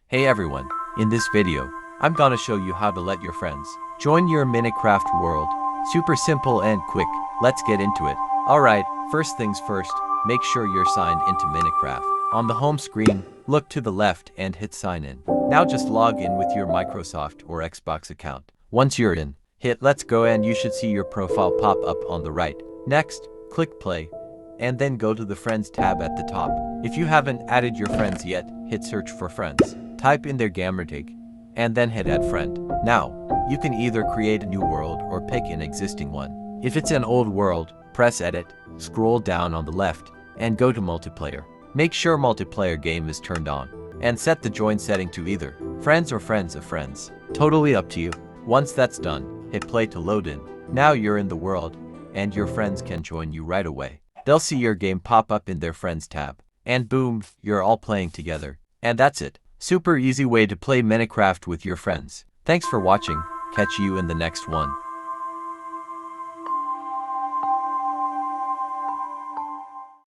Hey everyone, in this video, I'm gonna show you how to let your friends join your Minecraft world. Super simple and quick, let's get into it. Alright, first things first, make sure you're signed into Minecraft. On the home screen, look to the left and hit sign in. Now just log in with your Microsoft or Xbox account. Once you're in, hit let's go and you should see your profile pop up on the right. Next, click play, and then go to the friends tab at the top. If you haven't added your friends yet, hit search for friends. Type in their gamertag, and then hit add friend. Now, you can either create a new world or pick an existing one. If it's an old world, press edit, scroll down on the left, and go to multiplayer. Make sure multiplayer game is turned on, and set the join setting to either friends or friends of friends. Totally up to you. Once that's done, hit play to load in. Now you're in the world, and your friends can join you right away. They'll see your game pop up in their friends tab, and boom, you're all playing together. And that's it. Super easy way to play Minecraft with your friends. Thanks for watching. Catch you in the next one.